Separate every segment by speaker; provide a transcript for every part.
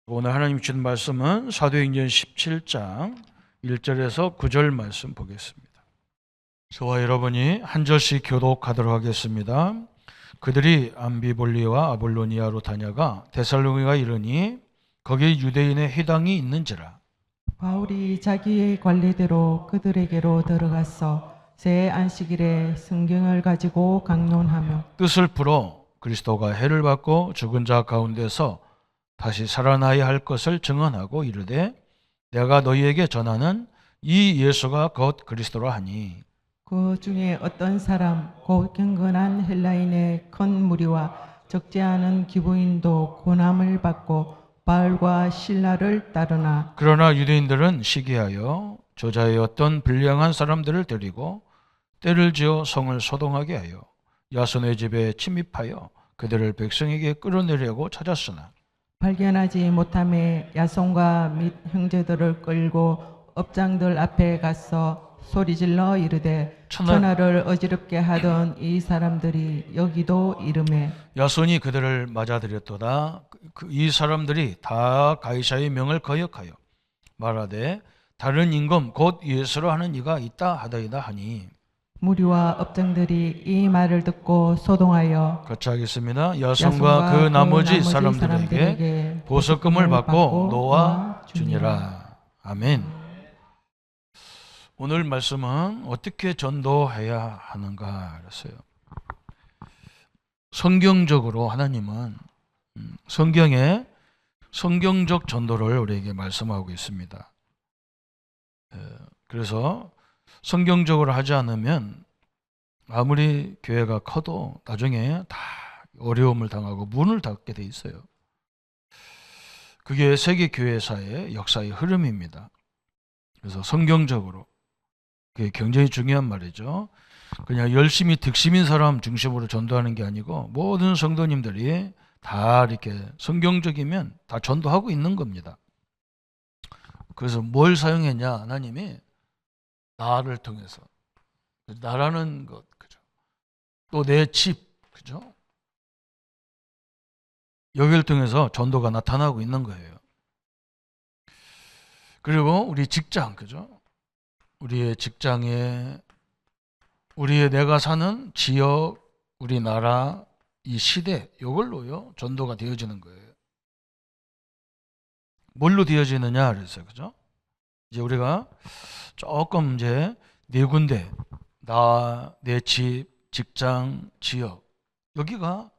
Speaker 1: 오늘 하나님 주신 말씀은 사도행전 17장 1절에서 9절 말씀 보겠습니다. 저와 여러분이 한 절씩 교독하도록 하겠습니다. 그들이 암비볼리와 아볼로니아로 다녀가 데살로니가 이르니 거기 유대인의 회당이 있는지라.
Speaker 2: 바울이 자기의 관례대로 그들에게로 들어가서 새 안식일에 성경을 가지고 강론하며
Speaker 1: 뜻을 풀어 그리스도가 해를 받고 죽은 자 가운데서 다시 살아나야 할 것을 증언하고 이르되 내가 너희에게 전하는 이 예수가 곧 그리스도라 하니
Speaker 2: 그 중에 어떤 사람 곧 경건한 헬라인의 큰 무리와 적지 않은 기부인도 고난을 받고 바울과 실라를 따르나
Speaker 1: 그러나 유대인들은 시기하여 저자의 어떤 불량한 사람들을 데리고 때를 지어 성을 소동하게 하여 야손의 집에 침입하여 그들을 백성에게 끌어내려고 찾았으나
Speaker 2: 발견하지 못함에 야손과 및 형제들을 끌고 업장들 앞에 가서 소리질러 이르되 천하를 어지럽게 하던 이 사람들이 여기도 이르매
Speaker 1: 야손이 그들을 맞아들였도다. 이 사람들이 다 가이사의 명을 거역하여 말하되 다른 임금 곧 예수로 하는 이가 있다 하더이다 하니
Speaker 2: 무리와 업장들이 이 말을 듣고 소동하여
Speaker 1: 같이 하겠습니다. 야손과 그 나머지 사람들에게 보석금을 받고 놓아 주니라. 아멘. 오늘 말씀은 어떻게 전도해야 하는가 그랬어요. 성경적으로 하나님은 성경에 성경적 전도를 우리에게 말씀하고 있습니다. 그래서 성경적으로 하지 않으면 아무리 교회가 커도 나중에 다 어려움을 당하고 문을 닫게 돼 있어요. 그게 세계 교회사의 역사의 흐름입니다. 그래서 성경적으로 그게 굉장히 중요한 말이죠. 그냥 열심히 득심인 사람 중심으로 전도하는 게 아니고 모든 성도님들이 다 이렇게 성경적이면 다 전도하고 있는 겁니다. 그래서 뭘 사용했냐? 하나님이 나를 통해서 나라는 것, 그죠? 또 내 집, 그죠? 여기를 통해서 전도가 나타나고 있는 거예요. 그리고 우리 직장, 그죠? 우리의 직장에 우리의 내가 사는 지역, 우리나라, 이 시대, 이걸로요 전도가 되어지는 거예요. 뭘로 되어지느냐 그랬어요, 그죠? 이제 우리가 조금 이제 네 군데, 내 집, 직장, 지역 여기가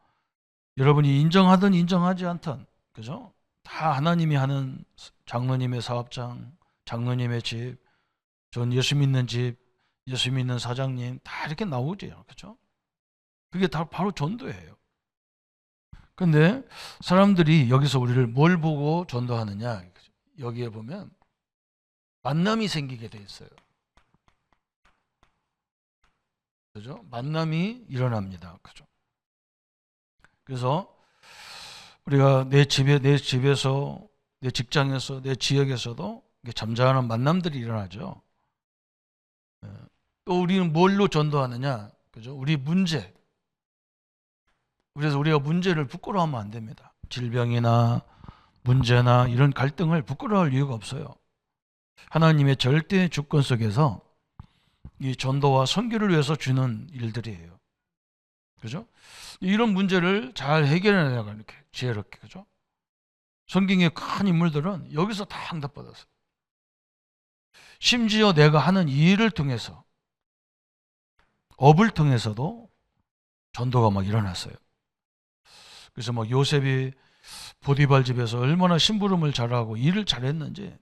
Speaker 1: 여러분이 인정하든 인정하지 않든, 그죠? 다 하나님이 하는 장로님의 사업장, 장로님의 집, 전 예수 믿는 집, 예수 믿는 사장님 다 이렇게 나오죠, 그죠? 그게 다 바로 전도예요. 근데 사람들이 여기서 우리를 뭘 보고 전도하느냐? 여기에 보면 만남이 생기게 돼 있어요. 그죠? 만남이 일어납니다. 그죠? 그래서 우리가 내 집에서, 내 직장에서, 내 지역에서도 잠잠한 만남들이 일어나죠. 또 우리는 뭘로 전도하느냐? 그죠? 우리 문제. 그래서 우리가 문제를 부끄러워하면 안 됩니다. 질병이나 문제나 이런 갈등을 부끄러워할 이유가 없어요. 하나님의 절대 주권 속에서 이 전도와 선교를 위해서 주는 일들이에요. 그죠? 이런 문제를 잘 해결해 나가 이렇게 지혜롭게, 그죠? 성경의 큰 인물들은 여기서 다 응답받았어요. 심지어 내가 하는 이 일을 통해서, 업을 통해서도 전도가 막 일어났어요. 그래서 막 요셉이 보디발 집에서 얼마나 심부름을 잘하고 일을 잘했는지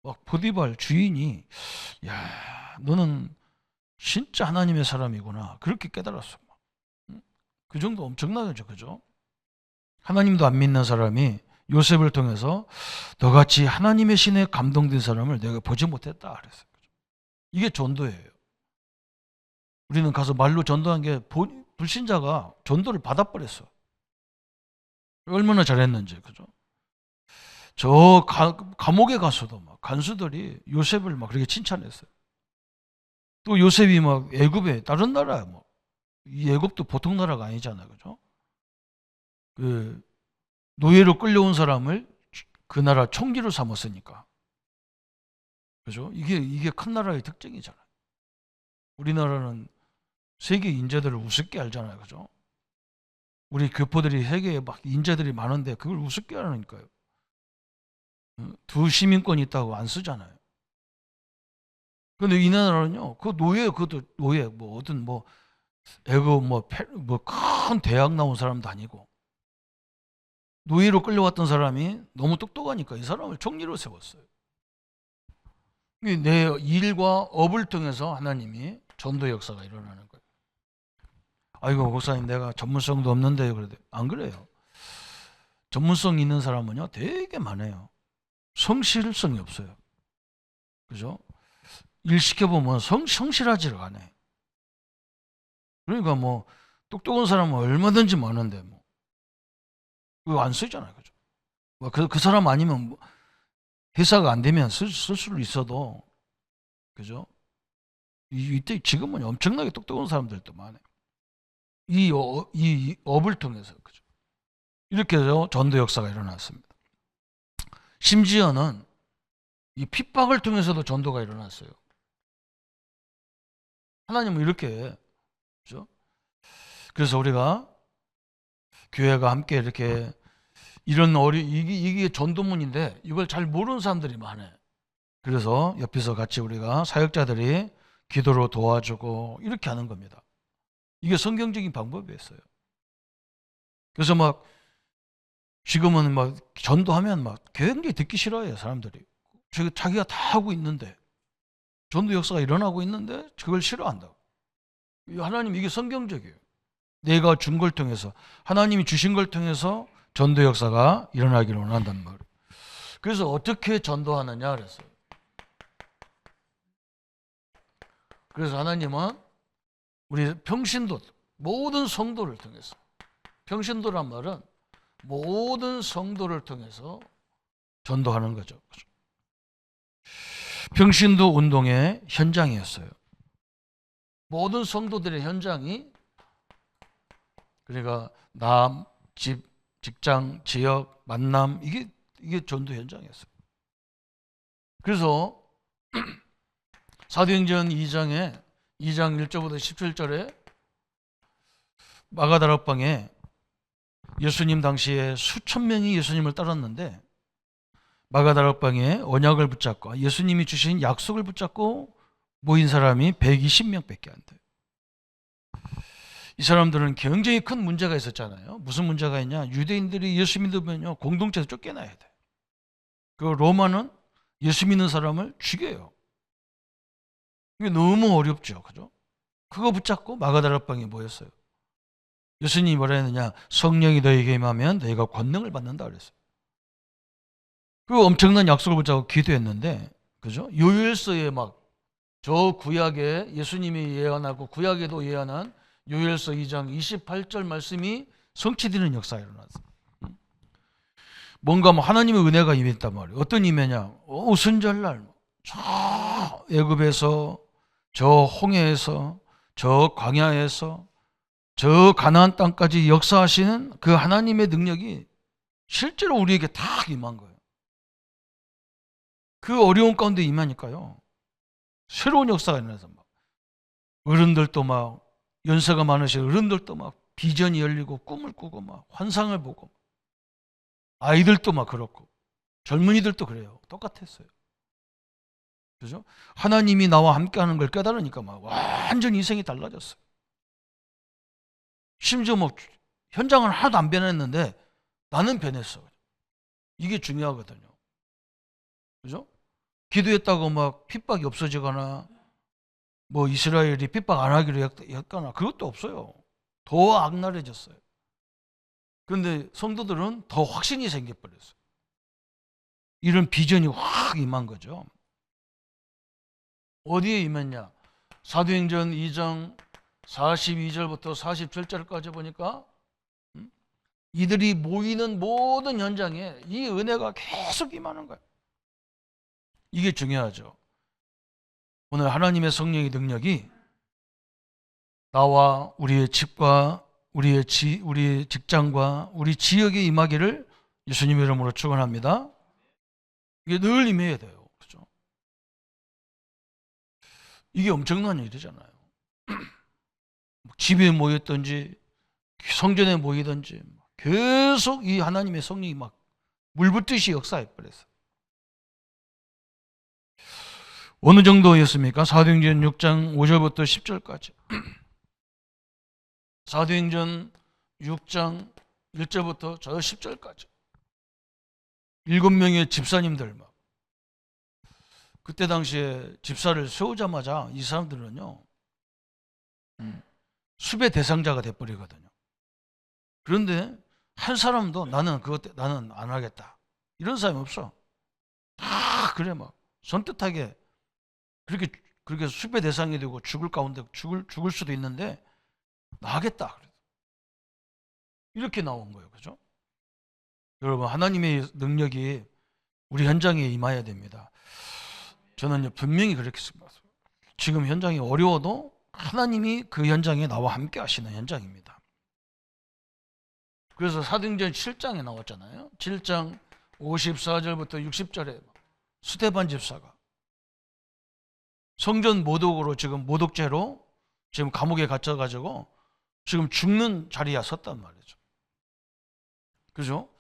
Speaker 1: 막 보디발 주인이 야, 너는 진짜 하나님의 사람이구나 그렇게 깨달았어. 그 정도 엄청나죠, 그죠? 하나님도 안 믿는 사람이 요셉을 통해서 너같이 하나님의 신에 감동된 사람을 내가 보지 못했다 그랬어요. 이게 전도예요. 우리는 가서 말로 전도한 게 불신자가 전도를 받아버렸어. 얼마나 잘했는지, 그죠? 저 감옥에 가서도 막 간수들이 요셉을 막 그렇게 칭찬했어요. 또 요셉이 막 애굽에 다른 나라야 뭐. 이 애굽도 보통 나라가 아니잖아요, 그죠? 그 노예로 끌려온 사람을 그 나라 총리를 삼았으니까. 그죠? 이게 큰 나라의 특징이잖아요. 우리나라는 세계 인재들을 우습게 알잖아요. 그죠? 우리 교포들이 세계에 막 인재들이 많은데 그걸 우습게 하니까요. 두 시민권이 있다고 안 쓰잖아요. 근데 이 나라는요, 그 그것도 노예, 뭐, 어떤 뭐, 애국, 큰 대학 나온 사람도 아니고, 노예로 끌려왔던 사람이 너무 똑똑하니까 이 사람을 총리로 세웠어요. 내 일과 업을 통해서 하나님이 전도 역사가 일어나는 거예요. 아이고, 목사님, 내가 전문성도 없는데요. 그래도 안 그래요. 전문성 있는 사람은요, 되게 많아요. 성실성이 없어요. 그죠? 일 시켜보면 성실하지가 않아요. 그러니까 뭐, 똑똑한 사람은 얼마든지 많은데, 뭐, 그거 안 쓰잖아요. 그죠? 그 사람 아니면 뭐 회사가 안 되면 쓸 수도 있어도, 그죠? 이때 지금은 엄청나게 똑똑한 사람들도 많아요. 이 업을 통해서, 그죠? 이렇게 해서 전도 역사가 일어났습니다. 심지어는 이 핍박을 통해서도 전도가 일어났어요. 하나님은 이렇게, 그죠? 그래서 우리가 교회가 함께 이렇게 이런 이게 전도문인데 이걸 잘 모르는 사람들이 많아요. 그래서 옆에서 같이 우리가 사역자들이 기도로 도와주고 이렇게 하는 겁니다. 이게 성경적인 방법이었어요. 그래서 막 지금은 막 전도하면 막 굉장히 듣기 싫어해요, 사람들이. 자기가 다 하고 있는데, 전도 역사가 일어나고 있는데 그걸 싫어한다고. 하나님, 이게 성경적이에요. 내가 준 걸 통해서, 하나님이 주신 걸 통해서 전도 역사가 일어나기를 원한단 말이에요. 그래서 어떻게 전도하느냐 그랬어요. 그래서 하나님은 우리 평신도, 모든 성도를 통해서, 평신도란 말은 모든 성도를 통해서 전도하는 거죠. 평신도 운동의 현장이었어요. 모든 성도들의 현장이, 그러니까 남, 집, 직장, 지역, 만남, 이게 전도 현장이었어요. 그래서 사도행전 2장 1절부터 17절에 마가다락방에 예수님 당시에 수천 명이 예수님을 따랐는데, 마가다락방에 언약을 붙잡고 예수님이 주신 약속을 붙잡고 모인 사람이 120명밖에 안 돼요. 이 사람들은 굉장히 큰 문제가 있었잖아요. 무슨 문제가 있냐? 유대인들이 예수 믿으면요, 공동체에서 쫓겨나야 돼. 그 로마는 예수 믿는 사람을 죽여요. 이게 너무 어렵죠. 그죠? 그거 붙잡고 마가다락방에 모였어요. 예수님이 뭐라 했느냐? 성령이 너에게 임하면 너희가 권능을 받는다 그랬어요. 그 엄청난 약속을 붙잡고 기도했는데, 그죠? 요엘서에 막 저 구약에 예수님이 예언하고 구약에도 예언한 요엘서 2장 28절 말씀이 성취되는 역사가 일어났어요. 뭔가 뭐 하나님의 은혜가 임했단 말이에요. 어떤 임혜냐? 오순절날 저 애굽에서, 저 홍해에서, 저 광야에서, 저 가나안 땅까지 역사하시는 그 하나님의 능력이 실제로 우리에게 다 임한 거예요. 그 어려운 가운데 임하니까요, 새로운 역사가 일어나서 막 어른들도 막, 연세가 많으신 어른들도 막 비전이 열리고 꿈을 꾸고 막 환상을 보고, 아이들도 막 그렇고 젊은이들도 그래요. 똑같았어요. 그죠? 하나님이 나와 함께 하는 걸 깨달으니까 막 완전히 인생이 달라졌어요. 심지어 뭐 현장은 하나도 안 변했는데 나는 변했어. 이게 중요하거든요. 그죠? 기도했다고 막 핍박이 없어지거나, 뭐 이스라엘이 핍박 안 하기로 했거나, 그것도 없어요. 더 악랄해졌어요. 그런데 성도들은 더 확신이 생겨버렸어요. 이런 비전이 확 임한 거죠. 어디에 임했냐? 사도행전 2장 42절부터 47절까지 보니까 이들이 모이는 모든 현장에 이 은혜가 계속 임하는 거예요. 이게 중요하죠. 오늘 하나님의 성령의 능력이 나와 우리의 집과 우리의 직장과 우리 지역에 임하기를 예수님의 이름으로 축원합니다. 이게 늘 임해야 돼요. 그죠? 이게 엄청난 일이잖아요. 집에 모였든지 성전에 모이든지 계속 이 하나님의 성령이 막 물붓듯이 역사해 버렸어요. 어느 정도였습니까? 사도행전 6장 5절부터 10절까지. 사도행전 6장 1절부터 저 10절까지. 7명의 집사님들 막. 그때 당시에 집사를 세우자마자 이 사람들은요, 수배 대상자가 돼버리거든요. 그런데 한 사람도 나는 안 하겠다, 이런 사람이 없어. 다 그래 막 선뜻하게 그렇게 수배 대상이 되고 죽을 가운데 죽을 수도 있는데 나 하겠다, 이렇게 나온 거예요. 그죠? 여러분, 하나님의 능력이 우리 현장에 임해야 됩니다. 저는 분명히 그렇게 생각합니다. 지금 현장이 어려워도 하나님이 그 현장에 나와 함께 하시는 현장입니다. 그래서 사도행전 7장에 나왔잖아요. 7장 54절부터 60절에 스데반 집사가 성전 모독으로 지금 모독죄로 지금 감옥에 갇혀가지고 지금 죽는 자리에 섰단 말이죠. 그죠?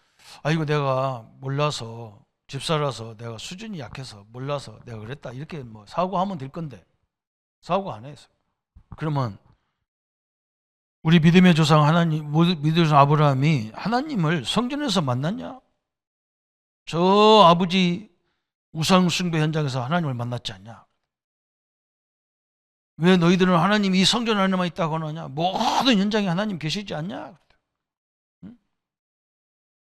Speaker 1: 이거 내가 몰라서, 집사라서 내가 수준이 약해서 몰라서 내가 그랬다, 이렇게 뭐 사고하면 될 건데 사고 안 했어요. 그러면 우리 믿음의 조상 하나님, 믿음의 조상 아브라함이 하나님을 성전에서 만났냐? 저 아버지 우상 숭배 현장에서 하나님을 만났지 않냐? 왜 너희들은 하나님 이 성전 안에만 있다고 하느냐? 모든 현장에 하나님 계시지 않냐?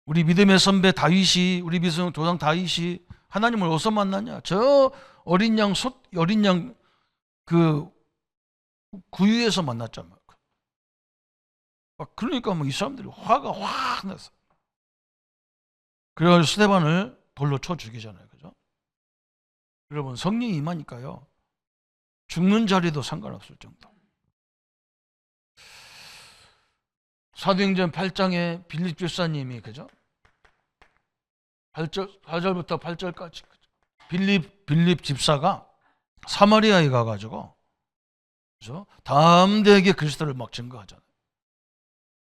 Speaker 1: 우리 믿음의 선배 다윗이, 우리 믿음의 조상 다윗이 하나님을 어디서 만났냐? 저 어린 양 그 구유에서 만났잖아요. 그러니까 뭐 이 사람들이 화가 확 났어. 그래가지고 스데반을 돌로 쳐 죽이잖아요. 그죠? 여러분, 성령이 임하니까요, 죽는 자리도 상관없을 정도. 사도행전 8장에 빌립 집사님이, 그죠? 4절부터 8절까지 빌립 집사가 사마리아에 가가지고, 그죠? 담대하게 그리스도를 막 증거하잖아요.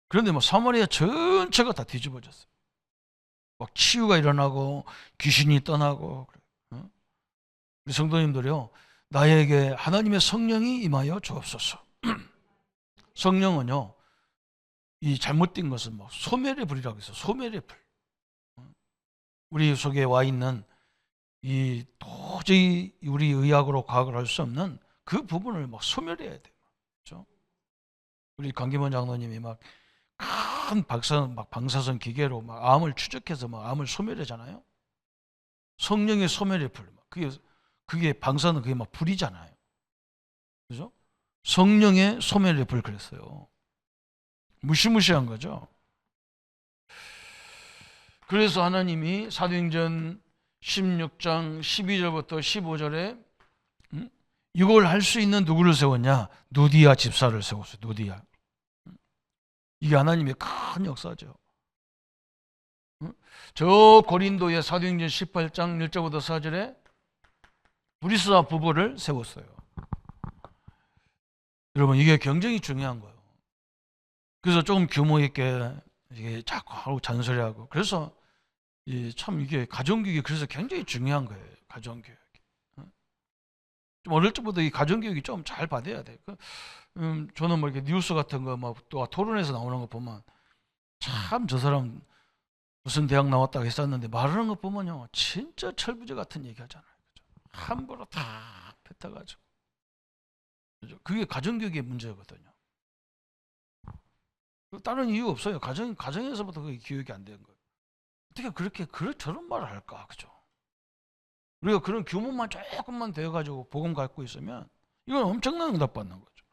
Speaker 1: 그런데 뭐 사마리아 전체가 다 뒤집어졌어요. 막 치유가 일어나고 귀신이 떠나고. 우리 성도님들이요, 나에게 하나님의 성령이 임하여 주옵소서. 성령은요, 이 잘못된 것은 뭐 소멸의 불이라고 해서 소멸의 불. 우리 속에 와 있는 이 도저히 우리 의학으로 과학을 할 수 없는 그 부분을 막 소멸해야 돼요. 그렇죠? 우리 강기문 장로님이 막 큰 방사선 기계로 막 암을 추적해서 막 암을 소멸하잖아요. 성령의 소멸의 불. 그게 방사는 그게 막 불이잖아요. 그죠? 성령의 소멸의 불, 그랬어요. 무시무시한 거죠. 그래서 하나님이 사도행전 16장 12절부터 15절에 이걸 할 수 있는 누구를 세웠냐? 누디아 집사를 세웠어요. 누디아. 이게 하나님의 큰 역사죠. 저 고린도의 사도행전 18장 1절부터 4절에 브리스와 부부를 세웠어요. 여러분, 이게 굉장히 중요한 거예요. 그래서 조금 규모 있게 이게 자꾸 하고 잔소리하고, 그래서 참 이게 가정교육이 그래서 굉장히 중요한 거예요. 가정교육. 좀 어릴 적부터 이 가정교육이 좀 잘 받아야 돼요. 저는 뭐 이렇게 뉴스 같은 거 막 또 토론에서 나오는 거 보면 참 저 사람 무슨 대학 나왔다고 했었는데 말하는 거 보면요, 진짜 철부지 같은 얘기 하잖아요. 그죠? 함부로 다 뱉어가지고. 그죠? 그게 가정교육의 문제거든요. 다른 이유 없어요. 가정에서부터 그게 교육이 안 되는 거예요. 어떻게 저런 말을 할까? 그죠? 우리가 그런 규모만 조금만 되어가지고 복음 갖고 있으면 이건 엄청난 응답 받는 거죠.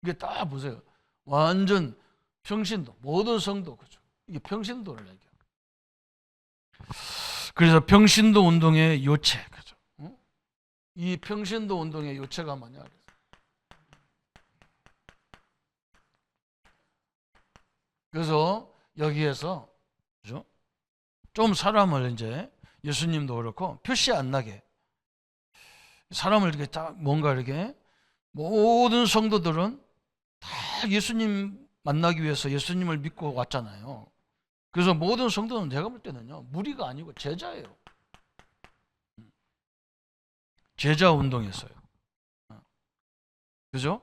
Speaker 1: 이게 딱 보세요. 완전 평신도, 모든 성도, 그죠? 이게 평신도를 얘기해요. 그래서 평신도 운동의 요체, 그죠? 이 평신도 운동의 요체가 뭐냐? 그래서 여기에서, 그죠? 좀 사람을 이제 예수님도 그렇고 표시 안 나게 사람을 이렇게 딱 뭔가 이렇게 모든 성도들은 다 예수님 만나기 위해서 예수님을 믿고 왔잖아요. 그래서 모든 성도는 제가 볼 때는요, 무리가 아니고 제자예요. 제자 운동했어요. 그죠?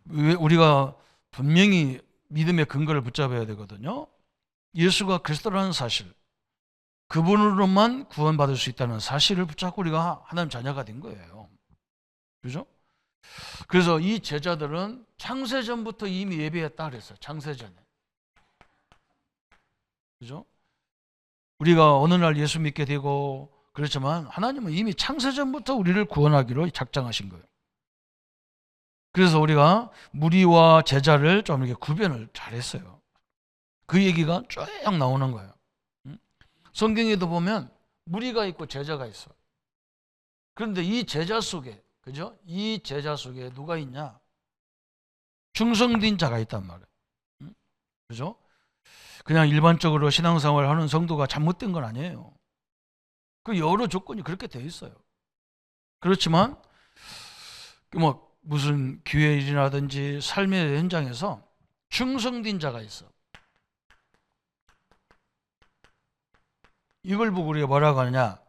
Speaker 1: 우리가 분명히 믿음의 근거를 붙잡아야 되거든요. 예수가 그리스도라는 사실, 그분으로만 구원받을 수 있다는 사실을 붙잡고 우리가 하나님 자녀가 된 거예요. 그죠? 그래서 이 제자들은 창세전부터 이미 예배했다 그랬어요. 창세전에. 그죠? 우리가 어느 날 예수 믿게 되고 그렇지만 하나님은 이미 창세전부터 우리를 구원하기로 작정하신 거예요. 그래서 우리가 무리와 제자를 좀 이렇게 구별을 잘했어요. 그 얘기가 쭉 나오는 거예요. 성경에도 보면 무리가 있고 제자가 있어. 그런데 이 제자 속에, 그죠? 이 제자 속에 누가 있냐? 충성된 자가 있단 말이에요. 그죠? 그냥 일반적으로 신앙생활을 하는 성도가 잘못된 건 아니에요. 그 여러 조건이 그렇게 되어 있어요. 그렇지만 뭐 무슨 교회 일이라든지 삶의 현장에서 충성된 자가 있어. 이걸 보고 우리가 뭐라고 하느냐?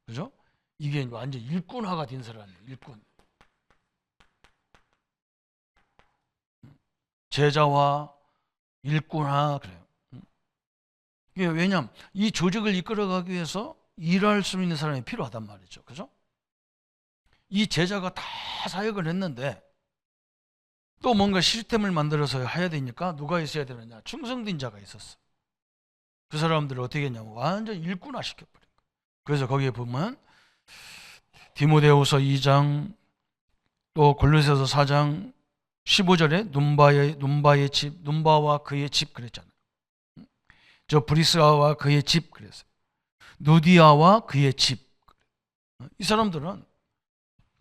Speaker 1: 그죠? 이게 완전 일꾼화가 된 사람이에요. 일꾼. 제자와 일꾼화 그래요. 이게 왜냐하면 이 조직을 이끌어가기 위해서 일할 수 있는 사람이 필요하단 말이죠. 그죠? 이 제자가 다 사역을 했는데 또 뭔가 시스템을 만들어서 해야 되니까 누가 있어야 되느냐? 충성된 자가 있었어. 그 사람들을 어떻게 했냐면 완전 일꾼화 시켜버린 거예요. 그래서 거기에 보면 디모데후서 2장 또 골로새서 4장 15절에 눈바의 집, 눈바와 그의 집 그랬잖아요. 저 브리스라와 그의 집 그랬어요. 누디아와 그의 집. 이 사람들은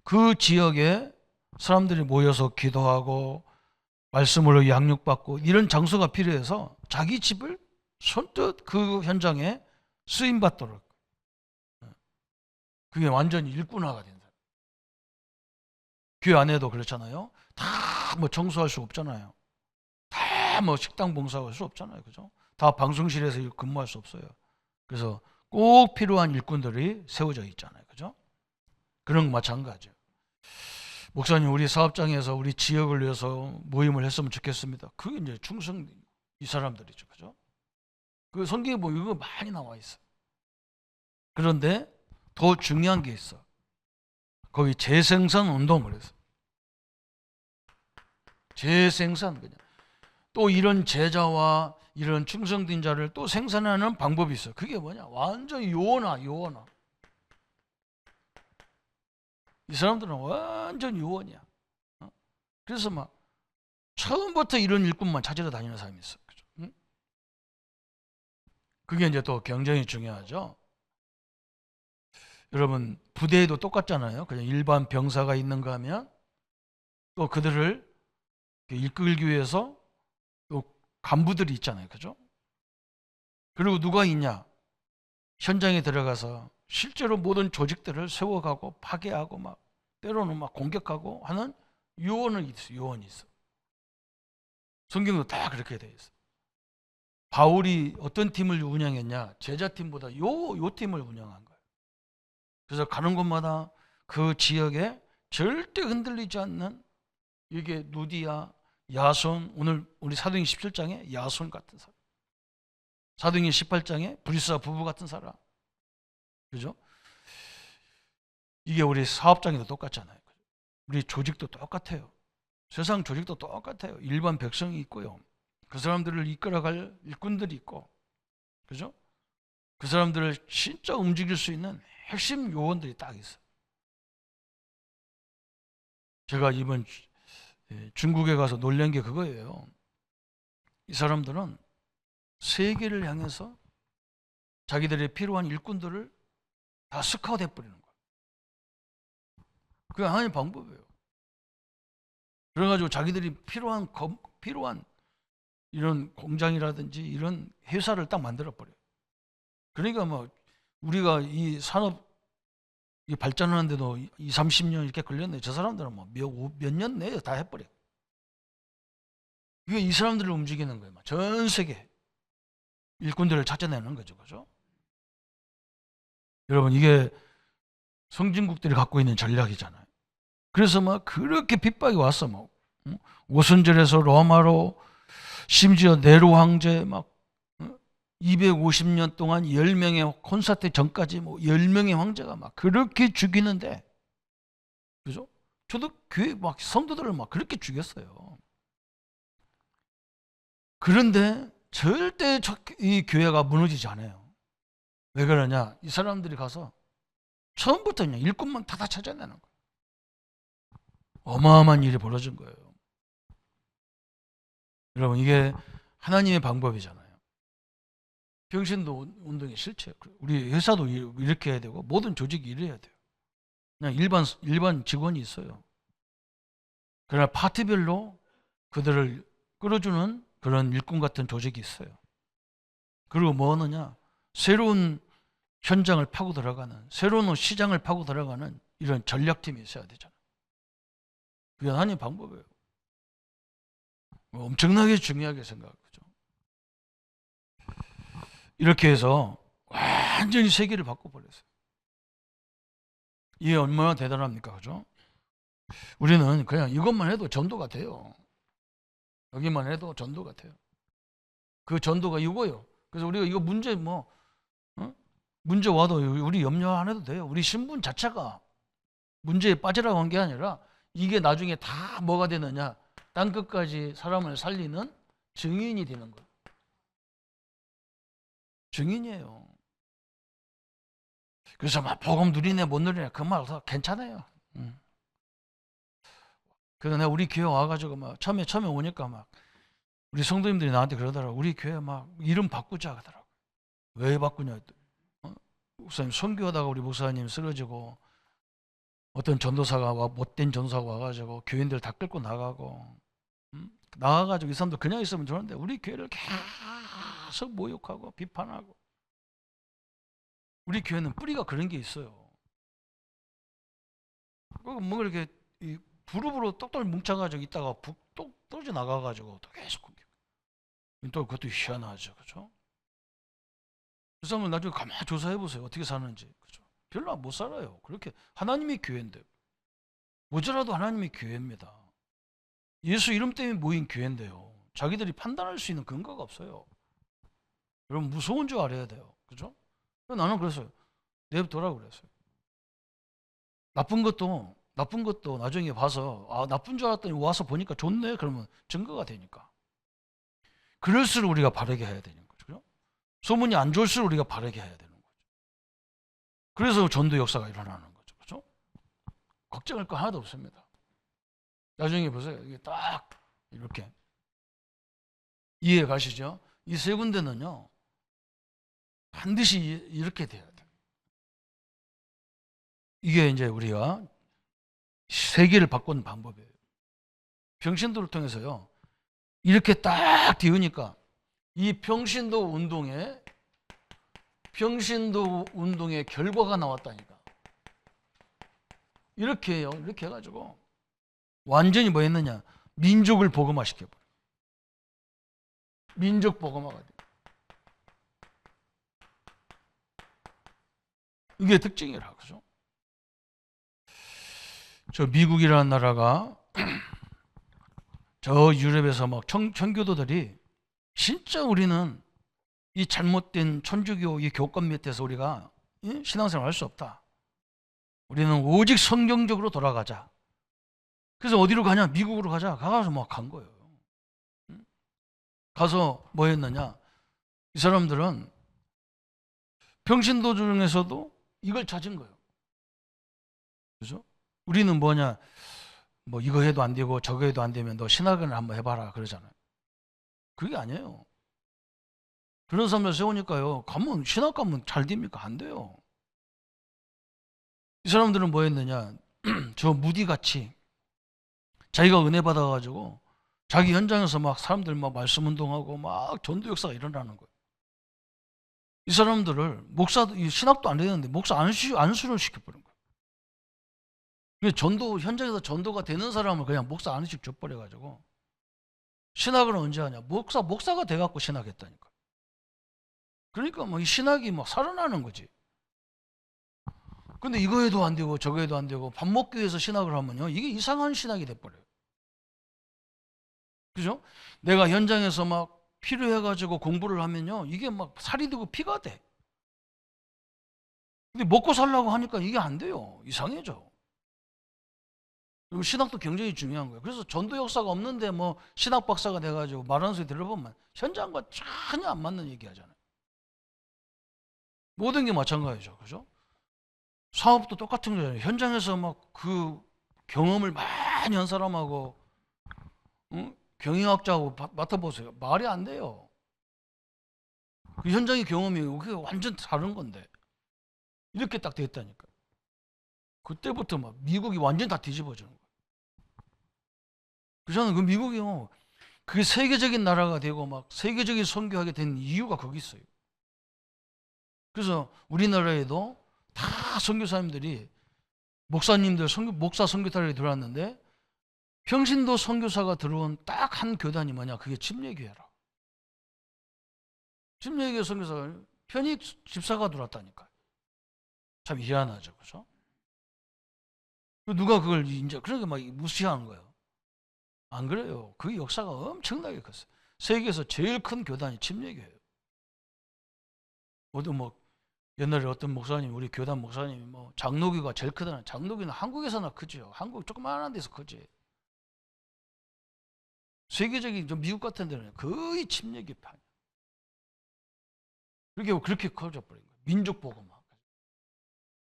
Speaker 1: 그 지역에 사람들이 모여서 기도하고 말씀으로 양육받고 이런 장소가 필요해서 자기 집을 선뜻 그 현장에 쓰임받도록. 그게 완전히 일꾼화가 된다. 교회 안에도 그렇잖아요. 다 뭐 청소할 수 없잖아요. 다 뭐 식당 봉사할 수 없잖아요. 그죠? 다 방송실에서 근무할 수 없어요. 그래서 꼭 필요한 일꾼들이 세워져 있잖아요. 그죠? 그런 거 마찬가지예요. 목사님, 우리 사업장에서 우리 지역을 위해서 모임을 했으면 좋겠습니다. 그게 이제 충성 이 사람들이죠. 그죠? 그 성경에 보면 이거 많이 나와 있어. 그런데 더 중요한 게 있어. 거기 재생산 운동을 했어. 재생산 그냥. 또 이런 제자와 이런 충성된 자를 또 생산하는 방법이 있어. 그게 뭐냐? 완전히 요원화. 이 사람들은 완전 요원이야. 그래서 막 처음부터 이런 일꾼만 찾으러 다니는 사람이 있어. 그죠? 그게 이제 또 굉장히 중요하죠. 여러분 부대에도 똑같잖아요. 그냥 일반 병사가 있는가 하면 또 그들을 이끌기 위해서 또 간부들이 있잖아요. 그죠? 그리고 누가 있냐? 현장에 들어가서 실제로 모든 조직들을 세워가고 파괴하고 막 때로는 막 공격하고 하는 요원이 있어. 성경도 다 그렇게 돼 있어. 바울이 어떤 팀을 운영했냐? 제자팀보다 요 팀을 운영한 거예요. 그래서 가는 곳마다 그 지역에 절대 흔들리지 않는 이게 누디아, 야손, 오늘 우리 사도행전 17장에 야손 같은 사람, 사도행전 18장에 브리스와 부부 같은 사람, 그죠? 이게 우리 사업장에도 똑같잖아요. 우리 조직도 똑같아요. 세상 조직도 똑같아요. 일반 백성이 있고요. 그 사람들을 이끌어갈 일꾼들이 있고, 그죠? 그 사람들을 진짜 움직일 수 있는 핵심 요원들이 딱 있어요. 제가 이번 중국에 가서 놀란 게 그거예요. 이 사람들은 세계를 향해서 자기들의 필요한 일꾼들을 다 스카우트 해버리는 거예요. 그게 하나의 방법이에요. 그래가지고 자기들이 필요한 이런 공장이라든지 이런 회사를 딱 만들어버려요. 그러니까 뭐 우리가 이 산업 이 발전하는데도 2, 30년 이렇게 걸렸네. 저 사람들은 뭐 몇 년 내에 다 해버려. 이게 이 사람들을 움직이는 거예요. 전 세계 일꾼들을 찾아내는 거죠. 그죠? 여러분, 이게 선진국들이 갖고 있는 전략이잖아요. 그래서 막 그렇게 핍박이 왔어. 막 오순절에서 로마로, 심지어 네로 황제 막 250년 동안 10명의 콘서트 전까지 뭐 10명의 황제가 막 그렇게 죽이는데, 그죠? 저도 교회 막 성도들을 막 그렇게 죽였어요. 그런데 절대 이 교회가 무너지지 않아요. 왜 그러냐? 이 사람들이 가서 처음부터 그냥 일꾼만 다 찾아내는 거예요. 어마어마한 일이 벌어진 거예요. 여러분, 이게 하나님의 방법이잖아요. 병신도 운동의 실체예요. 우리 회사도 이렇게 해야 되고 모든 조직이 이래야 돼요. 그냥 일반 직원이 있어요. 그러나 파트별로 그들을 끌어주는 그런 일꾼 같은 조직이 있어요. 그리고 뭐 하느냐? 새로운 현장을 파고 들어가는, 새로운 시장을 파고 들어가는 이런 전략팀이 있어야 되잖아요. 그게 하나님의 방법이에요. 엄청나게 중요하게 생각하죠. 이렇게 해서 완전히 세계를 바꿔버렸어요. 이게 얼마나 대단합니까? 그죠? 우리는 그냥 이것만 해도 전도가 돼요. 여기만 해도 전도가 돼요. 그 전도가 이거예요. 그래서 우리가 이거 문제 문제 와도 우리 염려 안 해도 돼요. 우리 신분 자체가 문제에 빠지라고 한 게 아니라 이게 나중에 다 뭐가 되느냐? 땅끝까지 사람을 살리는 증인이 되는 거예요. 증인이에요. 그래서 막 복음 누리네 못 누리네 그 말 괜찮아요. 그래서 내가 우리 교회 와가지고 막 처음에 오니까 막 우리 성도님들이 나한테 그러더라고. 우리 교회 막 이름 바꾸자 하더라고. 왜 바꾸냐? 목사님 선교하다가 우리 목사님 쓰러지고 어떤 전도사가 못된 전도사가 와가지고 교인들 다 끌고 나가고 나가가지고 이 사람도 그냥 있으면 좋은데 우리 교회를 계속 모욕하고 비판하고. 우리 교회는 뿌리가 그런 게 있어요. 뭐 이렇게 부르부르 똑똑 뭉쳐가지고 있다가 북 떨어져 나가가지고 또 계속 공격. 또 그것도 희한하죠, 그렇죠? 그 사람을 나중에 가만히 조사해 보세요. 어떻게 사는지, 그렇죠? 별로 못 살아요. 그렇게 하나님의 교회인데 모자라도 하나님의 교회입니다. 예수 이름 때문에 모인 교회인데요. 자기들이 판단할 수 있는 근거가 없어요. 여러분 무서운 줄 알아야 돼요, 그렇죠? 나는 그랬어요. 내버려두라고 그랬어요. 나쁜 것도 나중에 봐서 나쁜 줄 알았더니 와서 보니까 좋네. 그러면 증거가 되니까. 그럴수록 우리가 바르게 해야 되는 거죠. 그죠? 소문이 안 좋을수록 우리가 바르게 해야 되는 거죠. 그래서 전도 역사가 일어나는 거죠. 그죠? 걱정할 거 하나도 없습니다. 나중에 보세요. 이게 딱 이렇게 이해 가시죠? 이 세 군데는요. 반드시 이렇게 돼야 돼요. 이게 이제 우리가 세계를 바꾸는 방법이에요. 평신도를 통해서요. 이렇게 딱 뒤우니까 이 평신도 운동의 결과가 나왔다니까. 이렇게 해요. 이렇게 해가지고 완전히 뭐 했느냐? 민족을 복음화시켜버려. 민족 복음화가 돼. 이게 특징이라 그죠? 저 미국이라는 나라가 저 유럽에서 막 청교도들이 진짜 우리는 이 잘못된 천주교 이 교권 밑에서 우리가 신앙생활 할 수 없다. 우리는 오직 성경적으로 돌아가자. 그래서 어디로 가냐? 미국으로 가자. 가서 막 간 거예요. 가서 뭐 했느냐? 이 사람들은 평신도 중에서도 이걸 찾은 거예요. 그죠? 우리는 뭐냐? 뭐 이거 해도 안 되고 저거 해도 안 되면 너 신학을 한번 해봐라 그러잖아요. 그게 아니에요. 그런 사람들 세우니까요. 신학 가면 잘 됩니까? 안 돼요. 이 사람들은 뭐 했느냐? 저 무디같이 자기가 은혜 받아가지고 자기 현장에서 막 사람들 막 말씀 운동하고 막 전도 역사가 일어나는 거예요. 이 사람들을 목사도 신학도 안 되는데 목사 안수를 시켜버린 거예요. 전도 현장에서 전도가 되는 사람을 그냥 목사 안수씩 줘버려가지고 신학을 언제 하냐? 목사가 돼갖고 신학했다니까. 그러니까 뭐 이 신학이 막 살아나는 거지. 근데 이거 해도 안 되고 저거 해도 안 되고 밥 먹기 위해서 신학을 하면요, 이게 이상한 신학이 돼버려요. 그죠? 내가 현장에서 막 필요해가지고 공부를 하면요, 이게 막 살이 되고 피가 돼. 근데 먹고 살려고 하니까 이게 안 돼요. 이상해져. 그리고 신학도 굉장히 중요한 거예요. 그래서 전도 역사가 없는데 뭐 신학 박사가 돼가지고 말하는 소리 들어보면 현장과 전혀 안 맞는 얘기 하잖아요. 모든 게 마찬가지죠. 그죠? 사업도 똑같은 거잖아요. 현장에서 막 그 경험을 많이 한 사람하고, 응? 경영학자하고 맡아보세요. 말이 안 돼요. 그 현장의 경험이 그게 완전 다른 건데. 이렇게 딱 됐다니까. 그때부터 막 미국이 완전 다 뒤집어지는 거예요. 그래서 그 미국이요, 그게 세계적인 나라가 되고 막 세계적인 선교하게 된 이유가 거기 있어요. 그래서 우리나라에도 다 선교사님들이 목사님들 목사 선교사들이 들어왔는데 평신도 선교사가 들어온 딱 한 교단이 뭐냐? 그게 침례교회라. 침례교회 선교사가 편익 집사가 들어왔다니까. 참 희한하죠, 그렇죠? 누가 그걸 이제 그러니까 막 무시한 거예요. 안 그래요? 그 역사가 엄청나게 컸어요. 세계에서 제일 큰 교단이 침례교회예요. 뭐 옛날에 어떤 목사님, 우리 교단 목사님이 뭐 장로교가 제일 크다는, 장로교는 한국에서나 크죠. 한국 조그마한 데서 크지. 세계적인 좀 미국 같은 데는 거의 침례교파. 그렇게 커져 버린 거예요. 민족 복음화.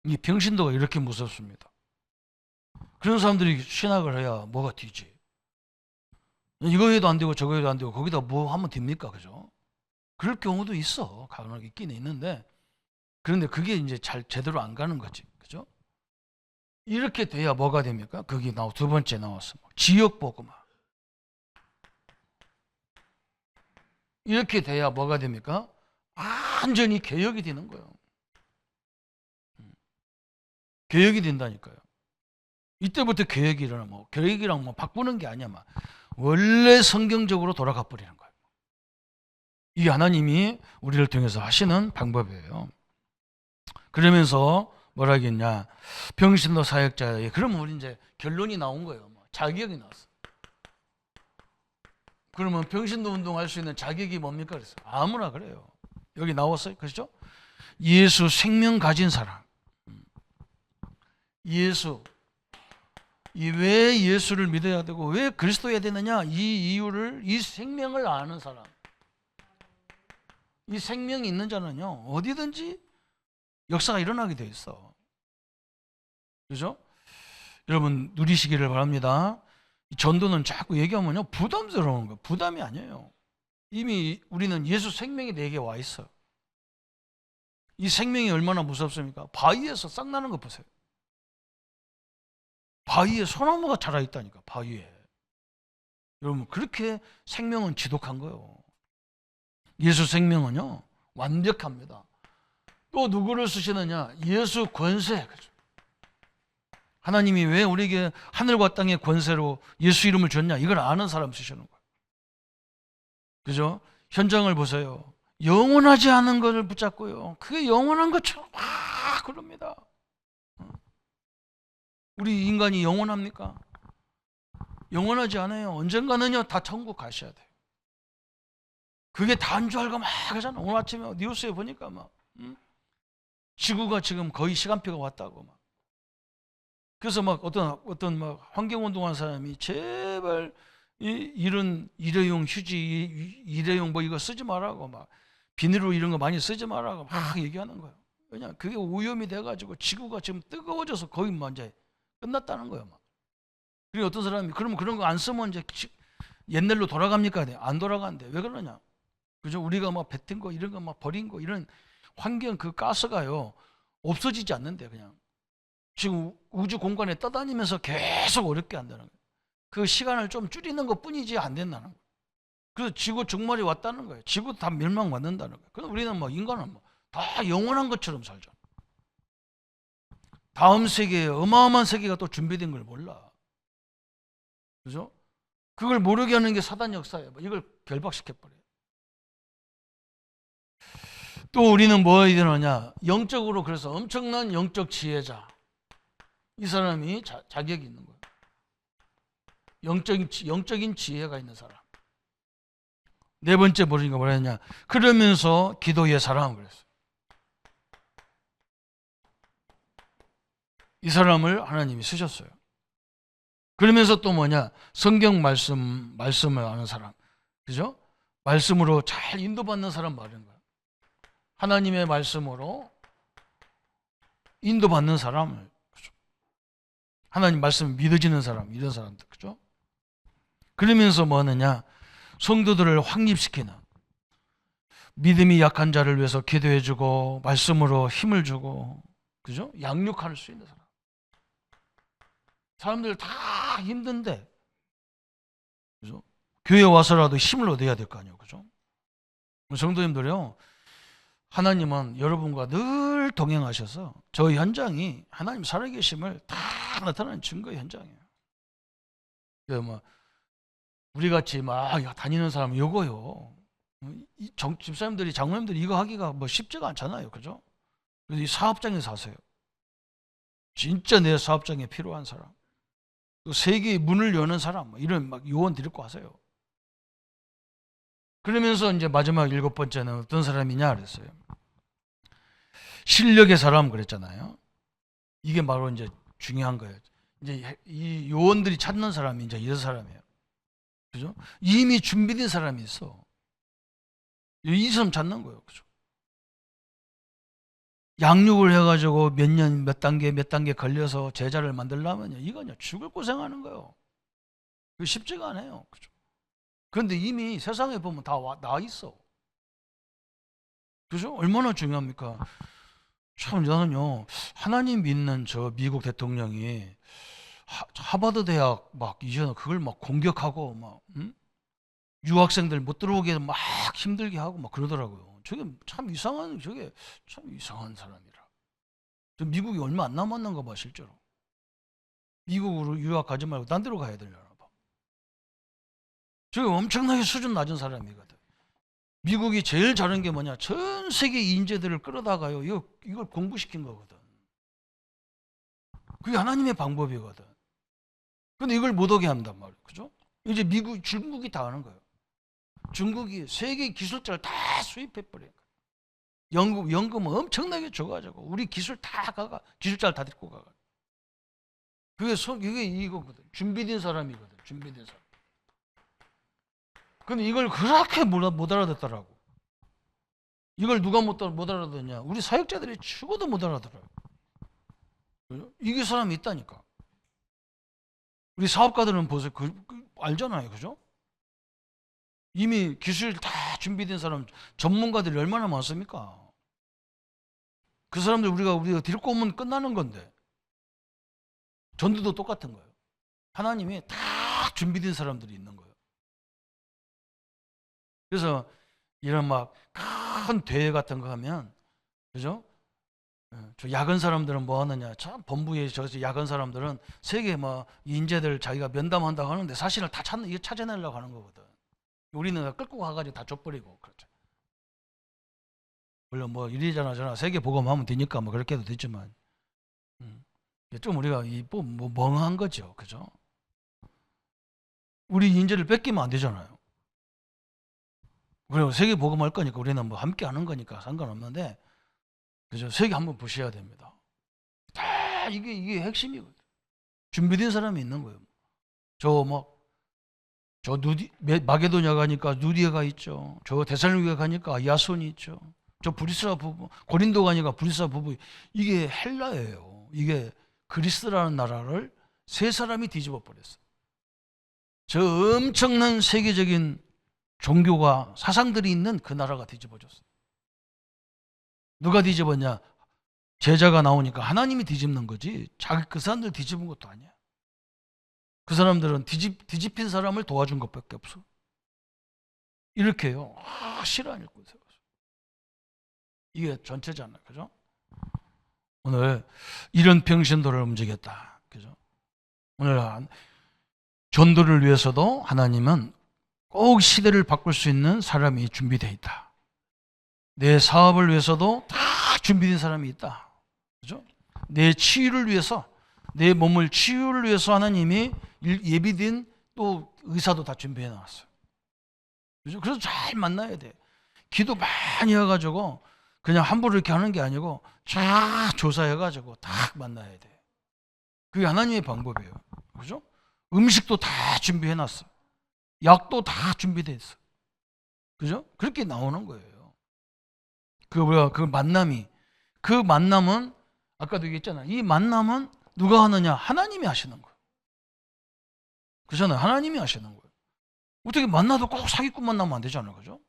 Speaker 1: 이 병신도가 이렇게 무섭습니다. 그런 사람들이 신학을 해야 뭐가 되지. 이거 해도 안 되고 저거 해도 안 되고 거기다 뭐 하면 됩니까? 그죠? 그럴 경우도 있어. 가능하게 있긴 있는데, 그런데 그게 이제 제대로 안 가는 거지. 그죠? 이렇게 돼야 뭐가 됩니까? 거기 두 번째 나왔어. 지역 복음화. 이렇게 돼야 뭐가 됩니까? 완전히 개혁이 되는 거예요. 개혁이 된다니까요. 이때부터 개혁이 일어나. 뭐 개혁이랑 뭐 바꾸는 게 아니야. 막 원래 성경적으로 돌아가 버리는 거예요. 이게 하나님이 우리를 통해서 하시는 방법이에요. 그러면서 뭐라 하겠냐? 병신도 사역자에. 그러면 우리 이제 결론이 나온 거예요. 자격이 나왔어. 그러면 병신도 운동할 수 있는 자격이 뭡니까? 그래서 아무나 그래요. 여기 나왔어요. 그렇죠? 예수 생명 가진 사람. 예수. 왜 예수를 믿어야 되고 왜 그리스도여야 되느냐? 이 이유를, 이 생명을 아는 사람. 이 생명이 있는 자는요, 어디든지 역사가 일어나게 돼 있어. 그죠? 여러분 누리시기를 바랍니다. 전도는 자꾸 얘기하면요, 부담스러운 거예요. 부담이 아니에요. 이미 우리는 예수 생명이 내게 와 있어요. 이 생명이 얼마나 무섭습니까? 바위에서 싹 나는 거 보세요. 바위에 소나무가 자라 있다니까, 바위에. 여러분, 그렇게 생명은 지독한 거예요. 예수 생명은요, 완벽합니다. 또 누구를 쓰시느냐? 예수 권세. 하나님이 왜 우리에게 하늘과 땅의 권세로 예수 이름을 줬냐? 이걸 아는 사람 쓰시는 거예요. 그죠? 현장을 보세요. 영원하지 않은 것을 붙잡고요, 그게 영원한 것처럼 막 그럽니다. 우리 인간이 영원합니까? 영원하지 않아요. 언젠가는요, 다 천국 가셔야 돼요. 그게 다인 줄 알고 막 하잖아. 오늘 아침에 뉴스에 보니까 막 지구가 지금 거의 시간표가 왔다고 막. 그래서 막 어떤 막 환경운동하는 사람이 제발 이런 일회용 휴지, 일회용 뭐 이거 쓰지 말라고, 막 비닐로 이런 거 많이 쓰지 말라고 막 얘기하는 거예요. 왜냐, 그게 오염이 돼가지고 지구가 지금 뜨거워져서 거의 먼저 끝났다는 거예요. 막. 그리고 어떤 사람이 그러면 그런 거 안 쓰면 이제 옛날로 돌아갑니까? 안 돌아간대. 왜 그러냐? 그죠? 우리가 막 뱉은 거 이런 거 막 버린 거 이런 환경 그 가스가요 없어지지 않는데, 그냥 지금 우주 공간에 떠다니면서 계속 어렵게 한다는 거예요. 그 시간을 좀 줄이는 것 뿐이지 안 된다는 거예요. 그래서 지구 종말이 왔다는 거예요. 지구도 다 멸망 받는다는 거예요. 그럼 우리는 뭐 인간은 뭐 다 영원한 것처럼 살잖아. 다음 세계에 어마어마한 세계가 또 준비된 걸 몰라. 그죠? 그걸 모르게 하는 게 사단 역사예요. 이걸 결박시켜버려요. 또 우리는 뭐가 되느냐? 영적으로 그래서 엄청난 영적 지혜자. 이 사람이 자격이 있는 거예요. 영적인 지혜가 있는 사람. 네 번째 보니까 뭐라 했냐? 그러면서 기도의 사람 그랬어요. 이 사람을 하나님이 쓰셨어요. 그러면서 또 뭐냐? 성경 말씀을 아는 사람. 그죠? 말씀으로 잘 인도받는 사람 말인 거예요. 하나님의 말씀으로 인도받는 사람을. 그죠? 하나님 말씀 믿어지는 사람, 이런 사람들. 그죠? 그러면서 뭐 하느냐? 성도들을 확립시키는, 믿음이 약한 자를 위해서 기도해주고 말씀으로 힘을 주고, 그죠? 양육할 수 있는 사람. 사람들 다 힘든데, 그죠? 교회 와서라도 힘을 얻어야 될 거 아니에요, 그죠? 성도님들이요, 하나님은 여러분과 늘 동행하셔서 저 현장이 하나님 살아계심을 다 나타나는 증거의 현장이에요. 그래서 뭐 우리 같이 막 다니는 사람 요거요. 집사님들이 장로님들이 이거 하기가 뭐 쉽지가 않잖아요, 그죠? 그래서 이 사업장에서 하세요. 진짜 내 사업장에 필요한 사람, 또 세계의 문을 여는 사람, 이런 막 요원 데리고 하세요. 그러면서 이제 마지막 7번째는 어떤 사람이냐 그랬어요. 실력의 사람 그랬잖아요. 이게 바로 이제 중요한 거예요. 이제 이 요원들이 찾는 사람이 이제 이런 사람이에요. 그죠? 이미 준비된 사람이 있어. 이 사람 찾는 거예요. 그죠? 양육을 해가지고 몇 년, 몇 단계 걸려서 제자를 만들려면요, 이거냐, 죽을 고생하는 거예요. 그게 쉽지가 않아요. 그죠? 그런데 이미 세상에 보면 다 나와 있어. 그죠? 얼마나 중요합니까? 참, 나는요, 하나님 믿는 저 미국 대통령이 하버드 대학 막 이전에 그걸 막 공격하고 막, 유학생들 못 들어오게 막 힘들게 하고 막 그러더라고요. 저게 참 이상한 사람이라. 저 미국이 얼마 안 남았는가 봐, 실제로. 미국으로 유학 가지 말고 딴 데로 가야 되려나 봐. 저게 엄청나게 수준 낮은 사람이거든. 미국이 제일 잘한 게 뭐냐? 전 세계 인재들을 끌어다가요, 이걸 공부시킨 거거든. 그게 하나님의 방법이거든. 근데 이걸 못 오게 한단 말이에요. 그죠? 이제 중국이 다 하는 거예요. 중국이 세계 기술자를 다 수입해버려요. 연금은 엄청나게 줘가지고 우리 기술자를 다 데리고 가가. 그게 이거거든. 준비된 사람이거든. 준비된 사람. 근데 이걸 그렇게 못 알아듣더라고. 이걸 누가 못 알아듣냐? 우리 사역자들이 죽어도 못 알아들어요. 그죠? 이게 사람이 있다니까. 우리 사업가들은 보세요. 알잖아요. 그죠? 이미 기술 다 준비된 사람, 전문가들이 얼마나 많습니까? 그 사람들 우리가 데리고 오면 끝나는 건데. 전도도 똑같은 거예요. 하나님이 다 준비된 사람들이 있는 거예요. 그래서 이런 막 큰 대회 같은 거 하면, 그죠? 저 야근 사람들은 뭐 하느냐? 참 본부에 저 야근 사람들은 세계 뭐 인재들 자기가 면담한다고 하는데 사실은 다 찾아내려고 하는 거거든. 우리는 끌고 가가지고 다 줘버리고 그렇죠. 물론 뭐 이리저나 저나 세계 복음하면 되니까 뭐 그렇게 해도 되지만, 좀 우리가 뭐 멍한 거죠, 그죠? 우리 인재를 뺏기면 안 되잖아요. 그리고 세계 복음할 거니까 우리는 뭐 함께 하는 거니까 상관없는데, 그죠? 세계 한번 보셔야 됩니다. 다 이게 핵심이거든. 준비된 사람이 있는 거예요. 저 마게도냐 가니까 누디에가 있죠. 저 데살로니가 가니까 야손이 있죠. 저 브리스라 부부, 고린도 가니까 브리스라 부부. 이게 헬라예요. 이게 그리스라는 나라를 세 사람이 뒤집어 버렸어요. 저 엄청난 세계적인 종교가 사상들이 있는 그 나라가 뒤집어졌어요. 누가 뒤집었냐? 제자가 나오니까 하나님이 뒤집는 거지 그 사람들 뒤집은 것도 아니야. 그 사람들은 뒤집힌 사람을 도와준 것밖에 없어. 이렇게요. 실안일 곳에 이게 전체잖아요. 그죠? 오늘 이런 평신도를 움직였다. 그죠? 오늘 전도를 위해서도 하나님은 꼭 시대를 바꿀 수 있는 사람이 준비되어 있다. 내 사업을 위해서도 다 준비된 사람이 있다. 그죠? 내 치유를 위해서, 내 몸을 치유를 위해서 하나님이 예비된 또 의사도 다 준비해 놨어요. 그죠? 그래서 잘 만나야 돼. 기도 많이 해가지고 그냥 함부로 이렇게 하는 게 아니고 쫙 조사해가지고 딱 만나야 돼. 그게 하나님의 방법이에요. 그죠? 음식도 다 준비해 놨어. 약도 다 준비돼 있어. 그죠? 그렇게 나오는 거예요. 그 만남은 아까도 얘기했잖아요. 이 만남은 누가 하느냐? 하나님이 하시는 거예요. 그잖아요. 하나님이 하시는 거예요. 어떻게 만나도 꼭 사기꾼 만나면 안 되잖아요. 그죠?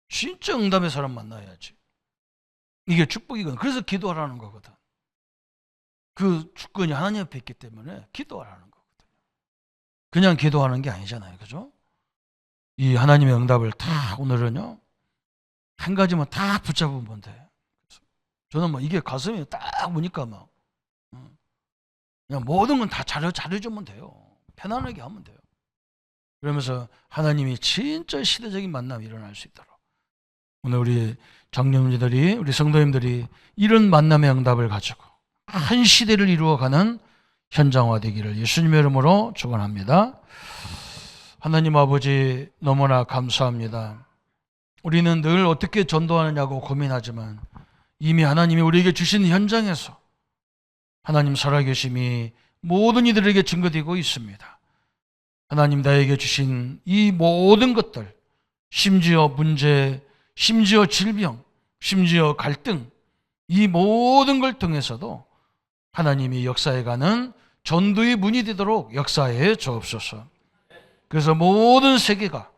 Speaker 1: 진짜 응답의 사람 만나야지. 이게 축복이거든. 그래서 기도하라는 거거든. 그 주권이 하나님 앞에 있기 때문에 기도하라는 거거든요. 그냥 기도하는 게 아니잖아요. 그죠? 이 하나님의 응답을 다 오늘은요, 한 가지만 다 붙잡으면 돼. 저는 뭐 이게 가슴에 딱 오니까 막 그냥 모든 건 다 잘해주면 돼요. 편안하게 하면 돼요. 그러면서 하나님이 진짜 시대적인 만남이 일어날 수 있도록 오늘 우리 장로님들이, 우리 성도님들이 이런 만남의 응답을 가지고 한 시대를 이루어가는 현장화되기를 예수님의 이름으로 축원합니다. 하나님 아버지 너무나 감사합니다. 우리는 늘 어떻게 전도하느냐고 고민하지만 이미 하나님이 우리에게 주신 현장에서 하나님 살아계심이 모든 이들에게 증거되고 있습니다. 하나님 나에게 주신 이 모든 것들, 심지어 문제, 심지어 질병, 심지어 갈등, 이 모든 걸 통해서도 하나님이 역사해가는 전도의 문이 되도록 역사해 주옵소서. 그래서 모든 세계가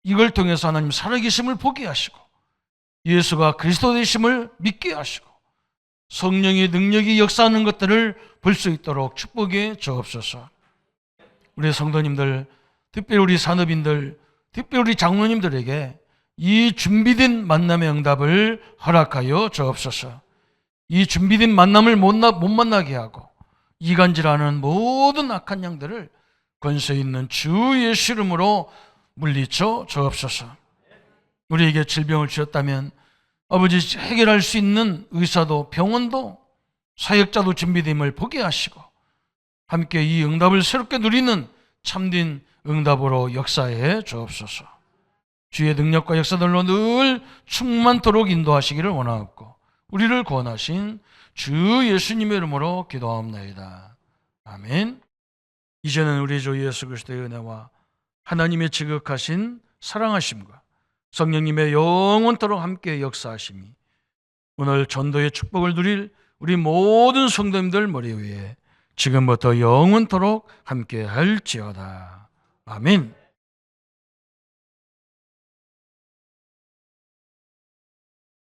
Speaker 1: 이걸 통해서 하나님 살아계심을 보게 하시고 예수가 그리스도 되심을 믿게 하시고 성령의 능력이 역사하는 것들을 볼 수 있도록 축복해 주옵소서. 우리 성도님들, 특별히 우리 산업인들, 특별히 우리 장로님들에게 이 준비된 만남의 응답을 허락하여 주옵소서. 이 준비된 만남을 못 만나게 하고 이간질하는 모든 악한 양들을 권세 있는 주 예수 이름으로 물리쳐 주옵소서. 우리에게 질병을 주셨다면 아버지 해결할 수 있는 의사도 병원도 사역자도 준비됨을 보게 하시고 함께 이 응답을 새롭게 누리는 참된 응답으로 역사해 주옵소서. 주의 능력과 역사들로 늘 충만토록 인도하시기를 원하옵고 우리를 구원하신 주 예수님의 이름으로 기도하옵나이다. 아멘. 이제는 우리 주 예수 그리스도의 은혜와 하나님의 지극하신 사랑하심과 성령님의 영원토록 함께 역사하심이 오늘 전도의 축복을 누릴 우리 모든 성도님들 머리 위에 지금부터 영원토록 함께 할지어다. 아멘.